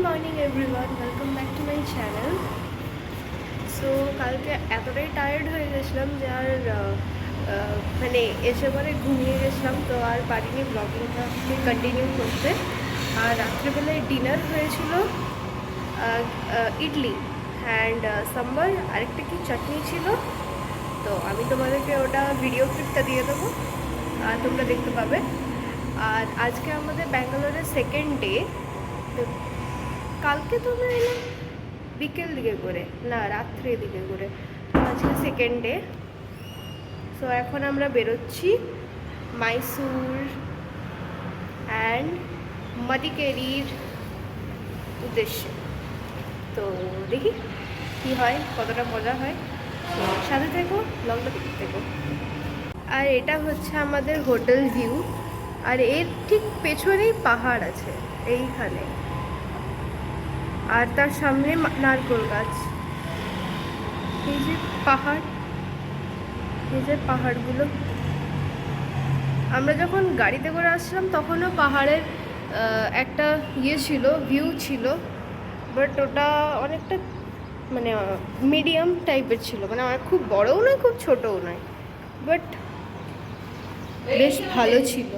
Morning everyone, welcome back to my channel. So কালকে এতটাই tired হয়ে গেছিলাম যে আর মানে এসে পরে ঘুমিয়ে গেছিলাম, তো আর পারিনি ব্লগিংটা কন্টিনিউ করতে। আর রাত্রেবেলায় ডিনার হয়েছিল ইডলি অ্যান্ড সাম্বার, আরেকটা কি চাটনি ছিল। তো আমি তোমাদেরকে ওটা ভিডিও ক্লিপটা দিয়ে দেবো, আর তোমরা দেখতে পাবে। আর আজকে আমাদের ব্যাঙ্গালোরের সেকেন্ড ডে। তো কালকে তো আমরা এলাম বিকেল দিকে করে, না রাত্রে দিকে করে, আজকে সেকেন্ড ডে। সো এখন আমরা বেরোচ্ছি মাইসুর অ্যান্ড মাদিকেরির উদ্দেশ্যে। তো দেখি কী হয়, কতটা মজা হয়। তো সাথে থেকো, ব্লগটা দেখতে থেকো। আর এটা হচ্ছে আমাদের হোটেল ভিউ, আর এর ঠিক পেছনেই পাহাড় আছে এইখানে, আর তার সামনে নারকেল গাছ। এই যে পাহাড়, এই যে পাহাড়গুলো, আমরা যখন গাড়িতে করে আসছিলাম তখনও পাহাড়ের একটা ছিল, ভিউ ছিল, বাট ওটা অনেকটা মানে মিডিয়াম টাইপের ছিল, মানে খুব বড়ও নয় খুব ছোটও নয়, বাট বেশ ভালো ছিল।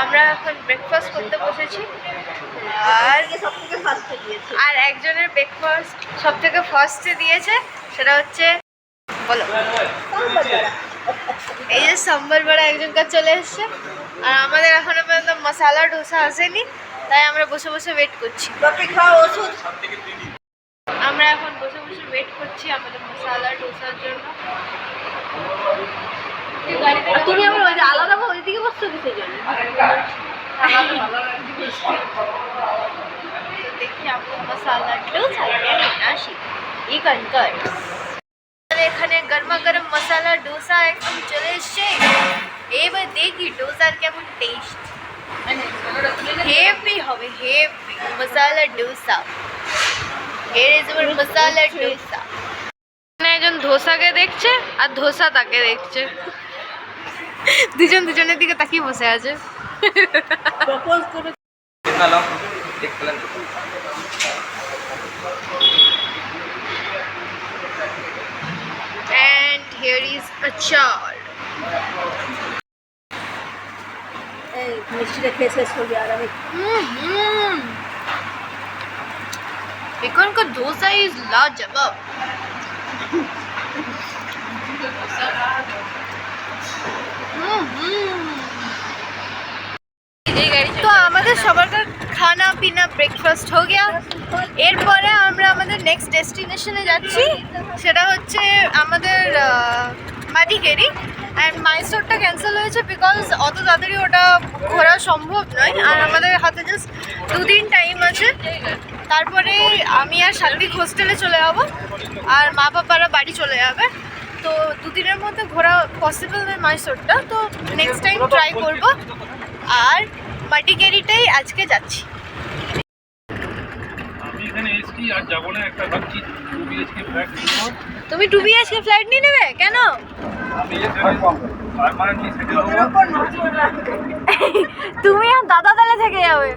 আমরা এখন ব্রেকফাস্ট করতে বসেছি, আর একজনের ব্রেকফাস্ট সব থেকে ফার্স্টে দিয়েছে, সেটা হচ্ছে বলো, এই যে সাম্বার বড়া একজনকার চলে এসছে। আর আমাদের এখনো পর্যন্ত মশালা ডোসা আসেনি, তাই আমরা বসে বসে ওয়েট করছি। আমরা এখন বসে বসে ওয়েট করছি আমাদের মশালা ডোসার জন্য। তুমি আবার ওই যে আলাদা ওইদিকে বসছো কিসের জন্য? দেখি आपको मसाला डोसा কেমন আসে। এখানে গরমা গরম মশালা ডোসা একদম চলে এসছে। এবার দেখি ডোসার কেমন টেস্ট, হেভি হবে, হেভি মশালা ডোসা। এর ইজ আওয়ার মশালা ডোসা। একজন ধোসাকে দেখছে আর ধোসা তাকে দেখছে, দুজন দুজনের দিকে তাকিয়ে বসে আছে। And here is achar. এই মিষ্টিটা খেয়ে শেষ করবি আর আমি এখানকার ডোসা ইজ লাজবাব। ব্রেকফাস্ট হয়ে গিয়া। এরপরে আমরা আমাদের নেক্সট ডেস্টিনেশনে যাচ্ছি, সেটা হচ্ছে আমাদের মাদিকেরি। অ্যান্ড মাইসোরটা ক্যান্সেল হয়েছে বিকজ অত তাড়াতাড়ি ওটা ঘোরা সম্ভব নয়, আর আমাদের হাতে জাস্ট 2 দিন টাইম আছে। তারপরে আমি আর সাত্বিক হোস্টেলে চলে যাব, আর মা বাবারা বাড়ি চলে যাবে। তো 2 দিনের মধ্যে ঘোরা পসিবল নয় মাইসোরটা, তো নেক্সট টাইম ট্রাই করব। আর মাটিকেরিটাই আজকে যাচ্ছি। আমি এখানে এসেছি আর যাবো না, একটা ভাবছি 2 BHK ফ্ল্যাট কিনবো। তুমি 2 BHK ফ্ল্যাট নিয়ে নেবে কেন? আমি এখানে পার্মানেন্টলি সেটেল হবো। তুমি আর দাদা তাহলে থেকে যাবে?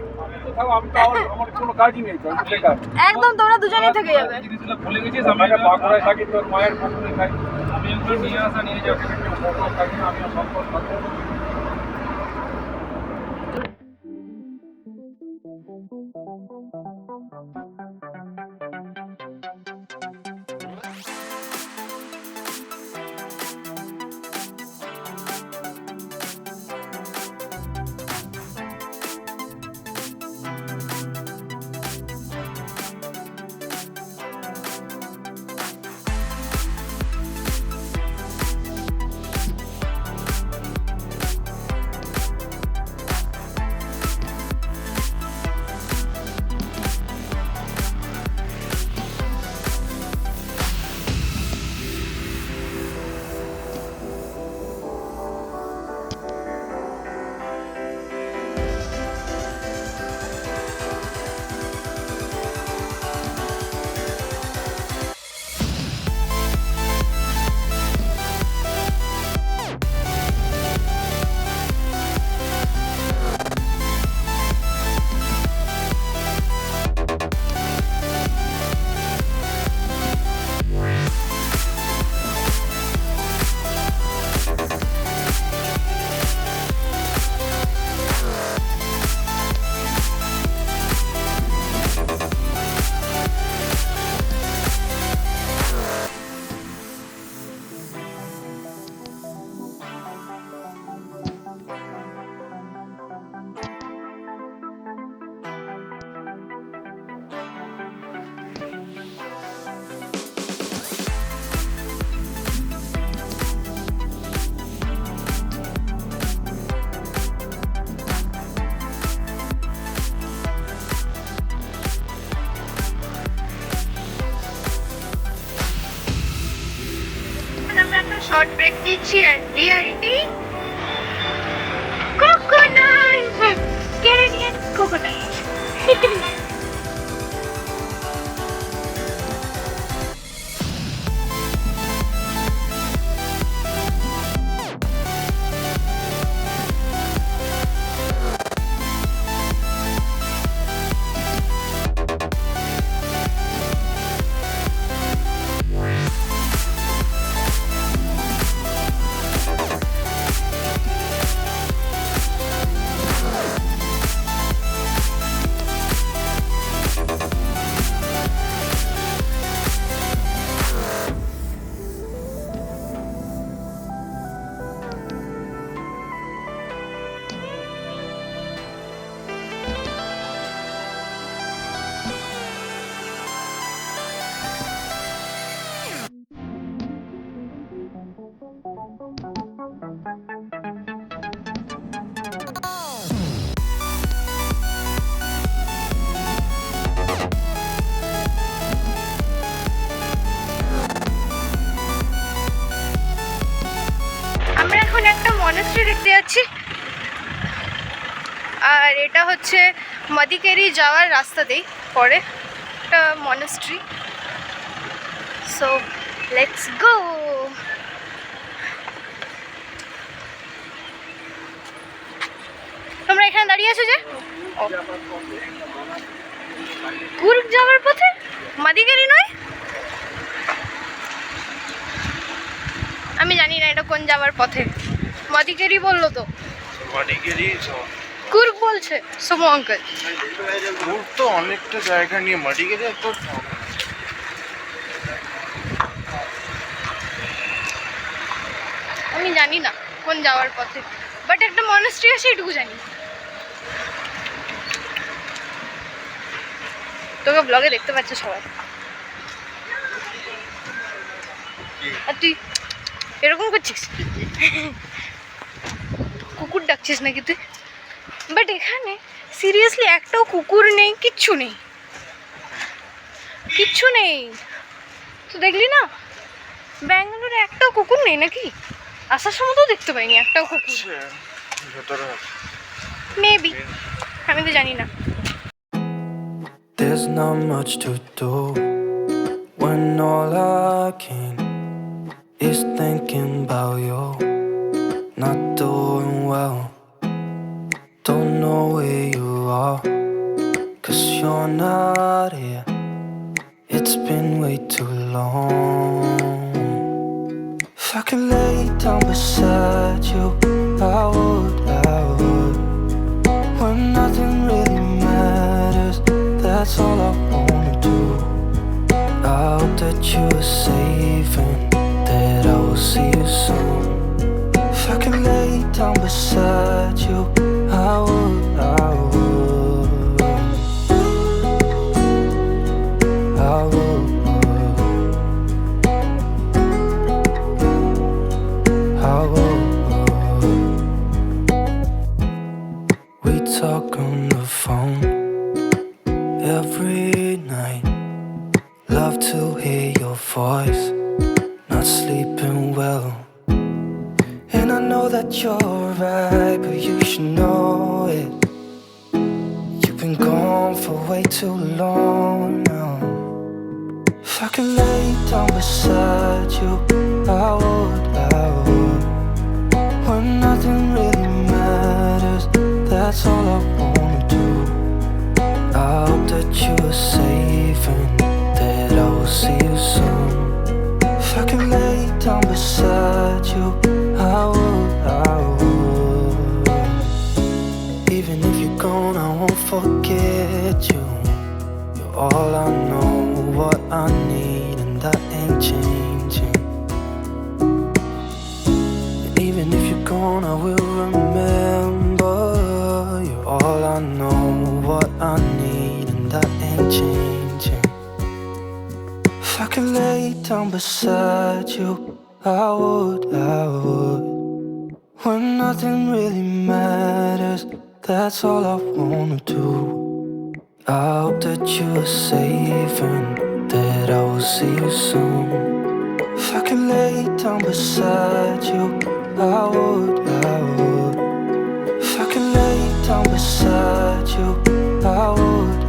কোথাও আমি তো আমার কোনো কাজই নেই, তো আমি বেকার। একদম তোমরা দুজনেই থেকে যাবে। জিনিসগুলো ভুলে গেছিস, আমি একটা বাঁকুড়ায় থাকি, তোর মায়ের পুকুরে খাই। আমি এগুলো নিয়ে আসা নিয়ে যাবো, একটু ফটো থাকি না, আমি সম্পর্ক থাকবো। শর্ট ব্রেক দিচ্ছি আর ডিআরটি কোকোনাট, ক্যানাডিয়ান কোকোনাট। আমরা এখন একটা মনেস্ট্রি দেখতে যাচ্ছি, আর এটা হচ্ছে মাদিকেরি যাওয়ার রাস্তাতেই পড়ে একটা মনেস্ট্রি। So let's go. তোমরা এখানে দাঁড়িয়ে আছো যে? কুর্গ যাওয়ার পথে? মাদিকেরি নয়? আমি জানি না এটা কোন যাওয়ার পথে। মাদিকেরি বললো তো। মাটিকেরি কুর্গ বলছে সোমো আঙ্কেল। দূর তো অনেকটা জায়গা নিয়ে মাটিকেরি তো আমি জানি না কোন যাওয়ার পথে, বাট একটা মনেস্ট্রি আছে এটুকু জানি। তোকে ব্লগে দেখতে পাচ্ছে সবাই। আর তুই এরকম করছিস, কুকুর ডাকছিস নাকি তুই? বাট এখানে সিরিয়াসলি একটাও কুকুর নেই, কিচ্ছু নেই, কিচ্ছু নেই। তো দেখলি না ব্যাঙ্গালোরে একটাও কুকুর নেই নাকি? আসার সময় তো দেখতে পাইনি একটাও কুকুর। ভেতরে মেবি, আমি তো জানি না। There's not much to do when all I can is thinking about you. Not doing well, don't know where you are, 'cause you're not here. It's been way too long. If I could lay down beside you, I would, when nothing really matters, that's all I wanna do. I hope that you are safe and that I will see you soon. If I could lay down beside you, I would, I would, I would, I would. We talk on the phone every night. Love to hear your voice. Not sleeping well, and I know that you're right, but you should know it. You've been gone for way too long now. If I could lay down beside you, I would, when nothing really matters, that's all I wanna do. I hope that you are safe and that I will see you soon. If I could lay down beside you, I would, even if you're gone, I won't forget you. You're all I know, what I need, and that ain't changing. And even if you're gone, I will remember. You're all I know, what I need, and that ain't changing. If I could lay down beside you, I would, when nothing really matters, that's all I wanna do. I hope that you are safe and that I will see you soon. If I could lay down beside you, I would, if I could lay down beside you, I would,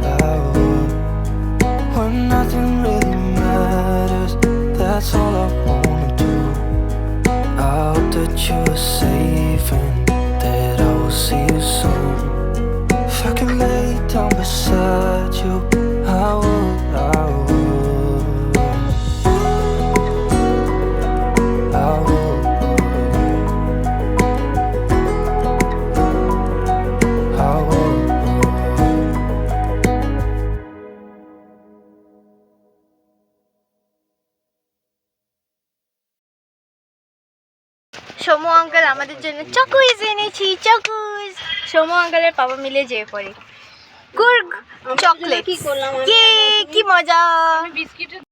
when nothing really matters, that's all I wanna do. I hope that you are safe and that I will see you soon. If I could lay down beside you, I would, I would, I would, I would. Somu uncle আমাদের জন্য চকুইজ এনেছি, চকুইজ। সোমু আঙ্কেলের বাবা মিলে যেয়ে পড়ে Coorg chocolate. কি করলাম আমি? কি মজা। বিস্কিটের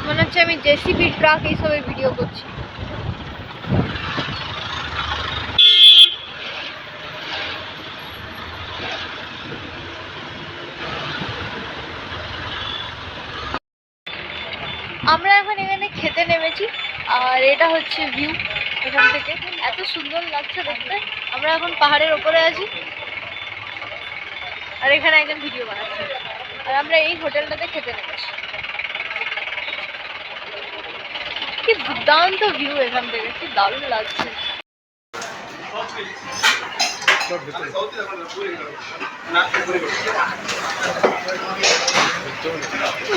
মনে হচ্ছে আমি জেসিবি ট্রাক এইসবের ভিডিও করছি। আমরা এখন হচ্ছে ভিউ এখান থেকে, এত সুন্দর লাগছে দেখতে। আমরা এখন পাহাড়ের ওপরে আছি আর এখানে একজন ভিডিও বানাচ্ছে, আর আমরা এই হোটেলটাতে খেতে নেমেছি। কি দুর্দান্ত ভিউ এখান থেকে, কি দারুণ লাগছে।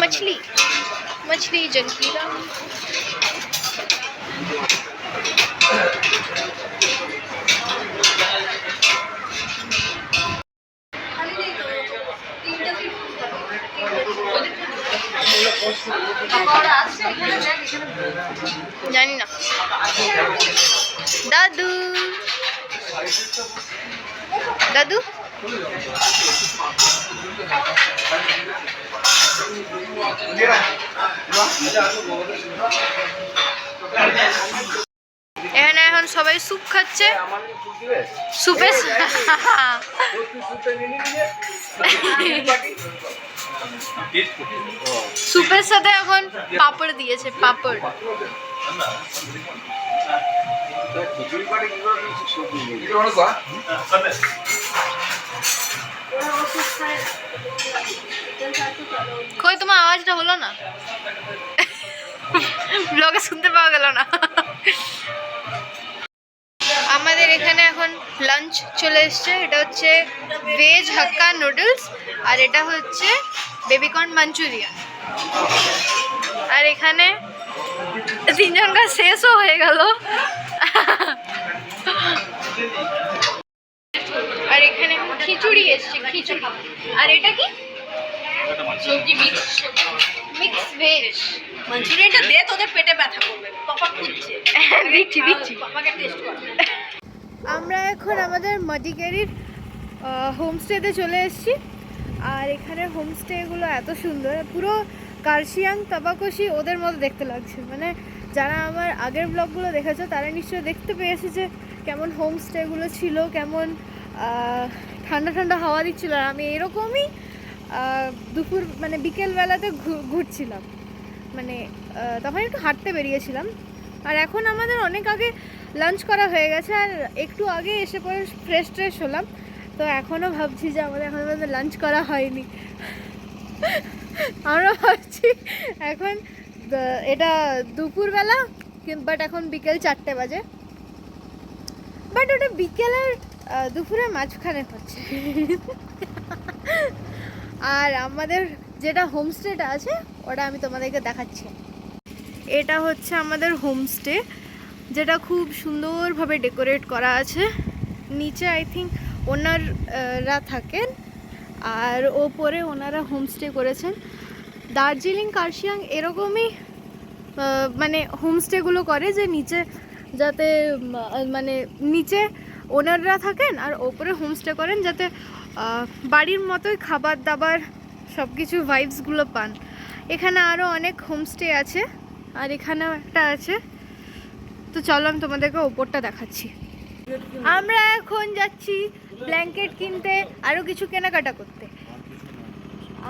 मछली मछली जंजीरा। জানি না। দাদু দাদু এখানে এখন সবাই স্যুপ খাচ্ছে। স্যুপের স্যুপের সাথে এখন পাপড় দিয়েছে, পাপড়। কই তোমার আওয়াজটা হলো না, ব্লগে শুনতে পাওয়া গেল না। আমাদের এখানে এখন লাঞ্চ চলে এসছে। এটা হচ্ছে ভেজ হাক্কা নুডলস, আর এটা হচ্ছে বেবিকর্ন মাঞ্চুরিয়ান। আর এখানে তিনজনকার শেষও হয়ে গেল। আর এখানে খিচুড়ি এসছে, খিচুড়ি। আর এটা কি? সবজি মিক্স ভেজ মাঞ্চুরিয়ানটা দে, তোদের পেটে ব্যথা করবে। পাপা খুঁজছে। দিচ্ছি দিচ্ছি। পাপাকে টেস্ট কর। আমরা এখন আমাদের মাটিকেরির হোমস্টেতে চলে এসেছি। আর এখানে হোমস্টেগুলো এত সুন্দর, পুরো কার্শিয়াং তাবাকশি ওদের মতো দেখতে লাগছে। মানে যারা আমার আগের ব্লগগুলো দেখেছে তারা নিশ্চয়ই দেখতে পেয়েছে যে কেমন হোমস্টেগুলো ছিল, কেমন ঠান্ডা ঠান্ডা হাওয়া দিচ্ছিল। আর আমি এরকমই দুপুর মানে বিকেলবেলাতে ঘুরছিলাম, মানে তখন একটু হাঁটতে বেরিয়েছিলাম। আর এখন আমাদের অনেক আগে লাঞ্চ করা হয়ে গেছে, আর একটু আগে এসে পরে ফ্রেশ হলাম। তো এখনও ভাবছি যে আমাদের লাঞ্চ করা হয়নি। আমরা ভাবছি এখন এটা দুপুরবেলা, বাট এখন বিকেল 4টে বাজে। বাট ওটা বিকেলের দুপুরের মাঝখানে হচ্ছে। আর আমাদের যেটা হোমস্টেটা আছে ওটা আমি তোমাদেরকে দেখাচ্ছি। এটা হচ্ছে আমাদের হোমস্টে, যেটা খুব সুন্দরভাবে ডেকোরেট করা আছে। নিচে আই থিঙ্ক ওনাররা থাকেন, আর ওপরে ওনারা হোমস্টে করেছেন। দার্জিলিং কার্শিয়াং এরকমই মানে হোমস্টেগুলো করে, যে নিচে যাতে মানে নিচে ওনাররা থাকেন আর ওপরে হোমস্টে করেন, যাতে বাড়ির মতোই খাবার দাবার সব কিছু ভাইবসগুলো পান। এখানে আরও অনেক হোমস্টে আছে, আর এখানেও একটা আছে। তো চলো আমি তোমাদেরকে ওপরটা দেখাচ্ছি। আমরা এখন যাচ্ছি ব্ল্যাঙ্কেট কিনতে, আরও কিছু কেনাকাটা করতে।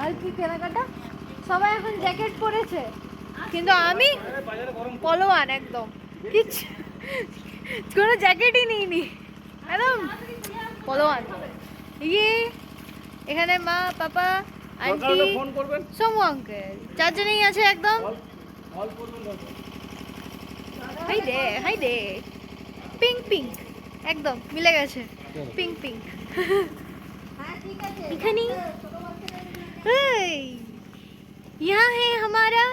আর কি কেনাকাটা, সবাই এখন জ্যাকেট পরেছে, কিন্তু আমি পলোয়ান একদম, কিছু কোনো জ্যাকেটই নিইনি, একদম পলোয়ান। ইয়ে এখানে মা, পাপা, আন্টি, সমু আঙ্কেল, চারজনেই আছে একদম। হাই দে হাই দে, পিঙ্ক পিঙ্ক একদম মিলে গেছে, পিঙ্ক পিঙ্ক। এখানে यहाँ है हमारा।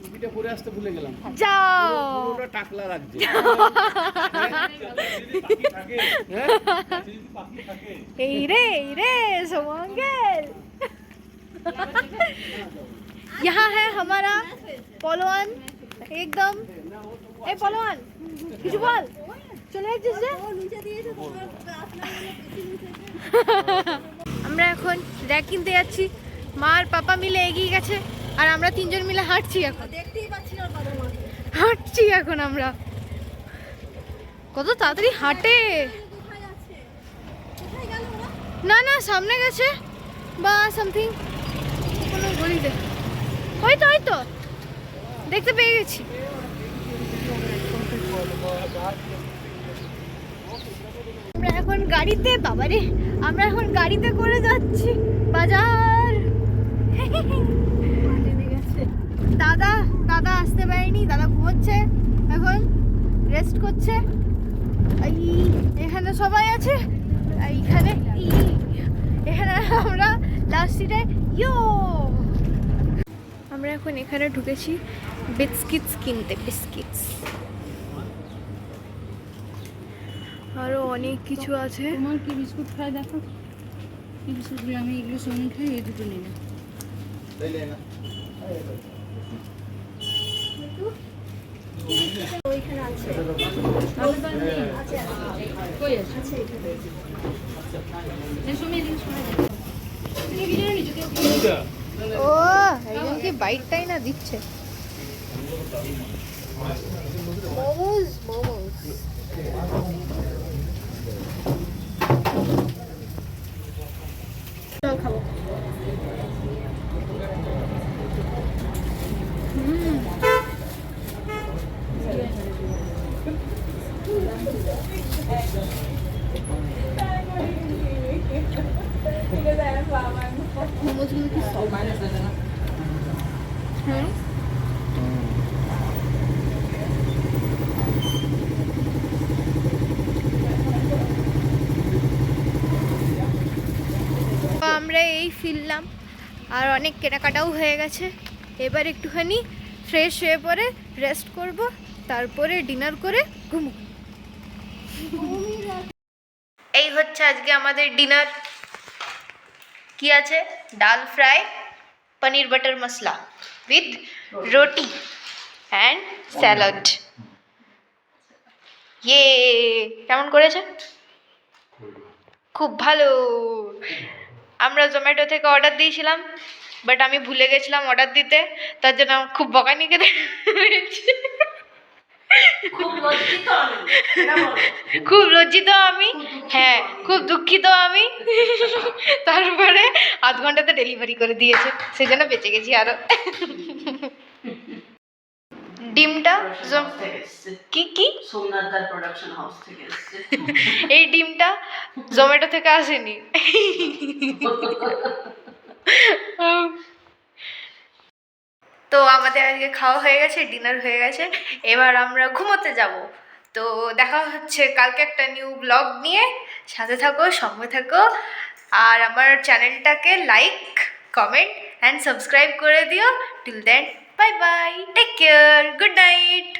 টুপিটা পরে আসতে ভুলে গেলাম। যাও পুরোটা টাকলা লাগছে। এই রে सोमंगल। यहाँ है हमारा पहलवान एकदम। ए पहलवान কিছু বল, চলে যাচ্ছিস রে। আমরা এখন র্যাক কিনতে যাচ্ছি। মা আর পাপা মিলে এগিয়ে গেছে, আর আমরা তিনজন মিলে হাঁটছি এখন। হাঁটছি এখন আমরা, কত তাড়াতাড়ি হাঁটে। না না সামনে গেছে বা সামথিং, কোনো গলিতে হয়তো দেখতে পেয়ে গেছি। আমরা এখন গাড়িতে, বাবারে আমরা এখন গাড়িতে করে যাচ্ছি বাজার। দাদা দাদা আসতে পারেনি, দাদা ঘুমোচ্ছে এখন, রেস্ট করছে। এই এখানে সবাই আছে, এইখানে এখানে আমরা লাস্ট সিটে। আমরা এখন এখানে ঢুকেছি বিস্কিটস কিনতে, বিস্কিটস আরো অনেক কিছু আছে। তোমার কি বিস্কুট খাই দেখো, কি বিস্কুটগুলো, আমি এগুলো সঙ্গে খাই, এই দুটো নিই না। ওইখানে আছে, কই আছে? এই সময় এদিকে সরে যাও। তুমি ভিডিও নিচ্ছ কেউ? ও একজন কি বাইটটাই না দিচ্ছে। মোমোস মোমোস খাবো। মোমোসগুলো কি হ্যাঁ আমরা এই ফিরলাম, আর অনেক কেনাকাটাও হয়ে গেছে। এবার একটুখানি ফ্রেশ হয়ে পরে রেস্ট করব, তারপরে ডিনার করে ঘুমবো। এই হচ্ছে আজকে আমাদের ডিনার। কি আছে? ডাল fry, paneer butter masala with রুটি অ্যান্ড স্যালাড। ইয়ে কেমন করেছে? খুব ভালো। আমরা জোম্যাটো থেকে অর্ডার দিয়েছিলাম, বাট আমি ভুলে গেছিলাম অর্ডার দিতে, তার জন্য আমার খুব বকানি খেতে হয়েছে। খুব লজ্জিত আমি, হ্যাঁ খুব দুঃখিত আমি। তারপরে আধ ঘন্টাতে ডেলিভারি করে দিয়েছে, সেই জন্য বেঁচে গেছি আরো। ডিমটা কি কি সোমনাথদার প্রোডাকশন হাউস থেকে এসেছে। এই ডিমটা জোম্যাটো থেকে আসেনি। তো আমাদের আজকে খাওয়া হয়ে গেছে, ডিনার হয়ে গেছে, এবার আমরা ঘুমোতে যাব। তো দেখা হচ্ছে কালকে একটা নিউ ব্লগ নিয়ে। সাথে থাকো, সঙ্গে থাকো, আর আমার চ্যানেলটাকে লাইক, কমেন্ট অ্যান্ড সাবস্ক্রাইব করে দিও। Till then bye bye, take care, good night.